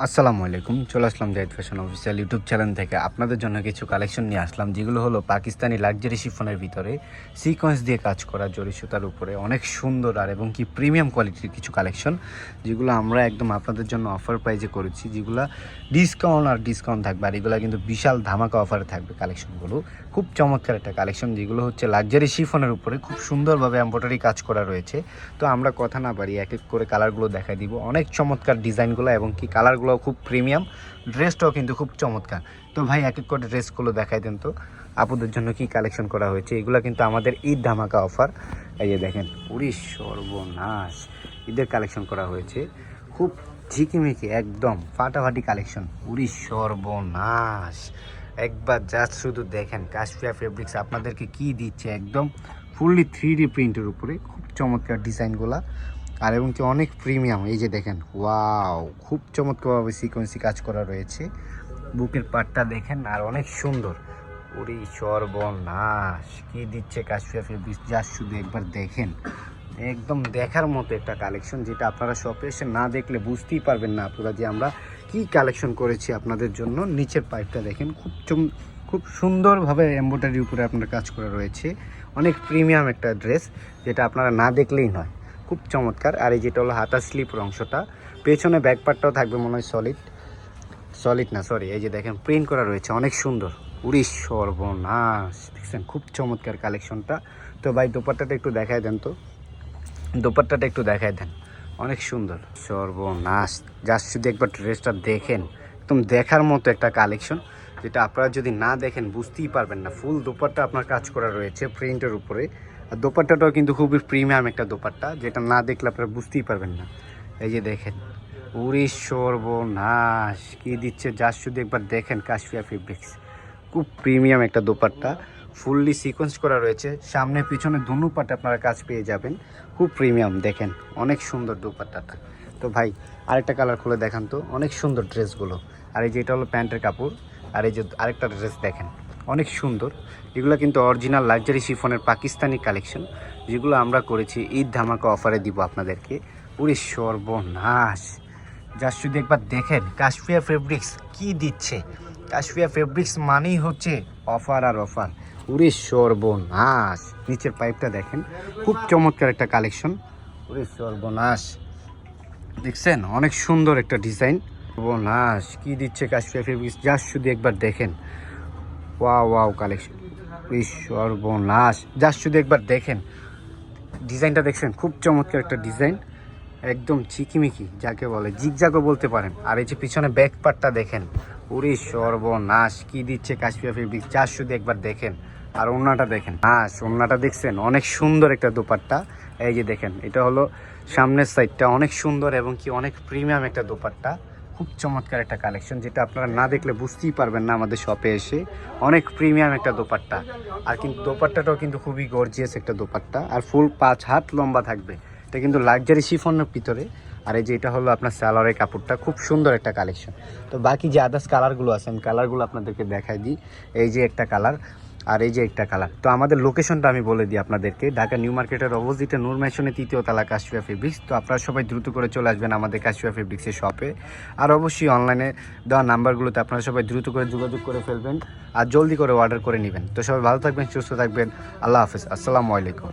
আসসালামু আলাইকুম। চলে আসলাম Jahid fashion official YouTube channel থেকে আপনাদের জন্য কিছু কালেকশন নিয়ে আসলাম, যেগুলো হলো পাকিস্তানি লাক্সারি শিফনের ভিতরে সিকোয়েন্স দিয়ে কাজ করা জরি সুতার উপরে অনেক সুন্দর আর এবং কি প্রিমিয়াম কোয়ালিটির কিছু কালেকশন, যেগুলো আমরা একদম আপনাদের জন্য অফার প্রাইজে করেছি, যেগুলো ডিসকাউন্ট থাকবে। আর এগুলো কিন্তু বিশাল ধামাকা অফারে থাকবে। কালেকশনগুলো খুব চমৎকার একটা কালেকশন, যেগুলো হচ্ছে লাক্সারি শিফনের উপরে খুব সুন্দরভাবে এমব্রয়ডারি কাজ করা রয়েছে। তো আমরা কথা না বাড়ি এক এক করে কালারগুলো দেখাই দিব। অনেক চমৎকার ডিজাইনগুলো এবং কি কালারগুলো খুব প্রিমিয়াম, ড্রেসটাও কিন্তু খুব চমৎকার। তো ভাই এক এক করে ড্রেসগুলো দেখাই দেন তো আপুদের জন্য কি কালেকশন করা হয়েছে। এগুলো কিন্তু আমাদের ঈদ ধামাকা অফার। এই যে দেখেন, উড়িশ সর্বনাশ ঈদের কালেকশন করা হয়েছে, খুব ঝিকিমিকি একদম ফাটাফাটি কালেকশন। উড়িশ সর্বনাশ একবার জাস্ট শুধু দেখেন কাশফিয়া ফেব্রিক্স আপনাদেরকে কি দিচ্ছে, একদম ফুললি 3D প্রিন্টের উপরে খুব চমৎকার ডিজাইনগুলা আর এবং কি অনেক প্রিমিয়াম। এই যে দেখেন, ওয়াও খুব চমৎকারভাবে সিকোয়েন্সি কাজ করা রয়েছে। বুকের পাটটা দেখেন আর অনেক সুন্দর। ওরে সর্বনাশ কি দিচ্ছে কাশফিয়া ফেব্রিক্স, যা শুধু একবার দেখেন, একদম দেখার মতো একটা কালেকশন, যেটা আপনারা শপে এসে না দেখলে বুঝতেই পারবেন না আপনারা যে আমরা কি কালেকশন করেছি আপনাদের জন্য। নিচের পাইপটা দেখেন, খুব সুন্দরভাবে এমব্রয়ডারির উপরে আপনার কাজ করা রয়েছে। অনেক প্রিমিয়াম একটা ড্রেস, যেটা আপনারা না দেখলেই নয়, খুব চমৎকার। আর এই যেটা হলো হাতা স্লিপের অংশটা, পেছনে ব্যাক পার্টটাও থাকবে মনে হয় সলিড না সরি, এই যে দেখেন প্রিন্ট করা রয়েছে অনেক সুন্দর। উড়িশ সর্বনাশ দেখছেন, খুব চমৎকার কালেকশনটা। তো ভাই দোপাট্টাটা একটু দেখায় দেন তো, দোপাট্টাটা একটু দেখায় দেন, অনেক সুন্দর। সর্বনাশ জাস্ট শুধু একবার ড্রেসটা দেখেন, একদম দেখার মতো একটা কালেকশন, যেটা আপনারা যদি না দেখেন বুঝতেই পারবেন না। ফুল দোপাট্টা আপনার কাজ করা রয়েছে প্রিন্টের উপরে। আর দোপাট্টাটাও কিন্তু খুবই প্রিমিয়াম একটা দোপাট্টা, যেটা না দেখলে আপনারা বুঝতেই পারবেন না। এই যে দেখেন, উড়িশ সর্বনাশ কি দিচ্ছে, জাস্ট শুধু একবার দেখেন কাশফিয়া ফেব্রিক্স। খুব প্রিমিয়াম একটা দোপাট্টা, ফুললি সিকোয়েন্স করা রয়েছে, সামনে পিছনে দুনো পাটে আপনারা কাজ পেয়ে যাবেন। খুব প্রিমিয়াম দেখেন, অনেক সুন্দর দোপাট্টাটা। তো ভাই আরেকটা কালার খুলে দেখান তো, অনেক সুন্দর ড্রেসগুলো। আর এই যে এটা হলো প্যান্টের কাপড়, আর এই যে আরেকটা ড্রেস দেখেন অনেক সুন্দর। এগুলো কিন্তু অরিজিনাল লাক্সারি শিফনের পাকিস্তানি কালেকশন, যেগুলো আমরা করেছি ঈদ ধামাকা অফারে দিব আপনাদেরকে। পুরো সর্বনাশ জাস্ট শুধু একবার দেখেন কাশফিয়া ফেব্রিক্স কি দিচ্ছে। কাশফিয়া ফেব্রিক্স মানেই হচ্ছে অফার আর অফার। পুরো সর্বনাশ নিচের পাইপটা দেখেন, খুব চমৎকার একটা কালেকশন। পুরো সর্বনাশ দেখছেন, অনেক সুন্দর একটা ডিজাইন। সর্বনাশ কি দিচ্ছে কাশফিয়া ফেব্রিক্স, জাস্ট শুধু একবার দেখেন। ওয়াও কালেকশন, সর্বনাশ জাস্ট শুধু একবার দেখেন ডিজাইনটা, দেখছেন খুব চমৎকার একটা ডিজাইন, একদম ঝিকিমিকি যাকে বলে, জিগজাগও বলতে পারেন। আর এই যে পিছনে ব্যাক পার্টটা দেখেন, ওরে সর্বনাশ কি দিচ্ছে কাশফিয়া ফেব্রিক্স, জাস্ট শুধু একবার দেখেন। আর ওড়নাটা দেখেন, ওড়নাটা দেখছেন অনেক সুন্দর একটা দোপাট্টা। এই যে দেখেন, এটা হলো সামনের সাইডটা অনেক সুন্দর এবং কি অনেক প্রিমিয়াম একটা দোপাট্টা, খুব চমৎকার একটা কালেকশন, যেটা আপনারা না দেখলে বুঝতেই পারবেন না আমাদের শপে এসে। অনেক প্রিমিয়াম একটা দোপাট্টা, আর কিন্তু দোপাট্টাটাও কিন্তু খুবই গর্জিয়াস একটা দোপাট্টা, আর ফুল 5 হাত লম্বা থাকবে। এটা কিন্তু লাক্সারি শিফনের ভিতরে। আর এই যে এটা হলো আপনার সালোয়ারের কাপড়টা, খুব সুন্দর একটা কালেকশন। তো বাকি যে আদার্স কালারগুলো আছে আমি কালারগুলো আপনাদেরকে দেখাই দিই। এই যে একটা কালার আর এই যে একটা কালার। তো আমাদের লোকেশনটা আমি বলে দিই আপনাদেরকে, ঢাকা নিউ মার্কেটের অপোজিটে নূর ম্যানশনের 3য় তলা কাশফিয়া ফেব্রিক্স। তো আপনারা সবাই দ্রুত করে চলে আসবেন আমাদের কাশফিয়া ফেব্রিক্সের শপে। আর অবশ্যই অনলাইনে দেওয়া নাম্বারগুলোতে আপনারা সবাই দ্রুত করে যোগাযোগ করে ফেলবেন আর জলদি করে অর্ডার করে নেবেন। তো সবাই ভালো থাকবেন, সুস্থ থাকবেন, আল্লাহ হাফেজ, আসসালামু আলাইকুম।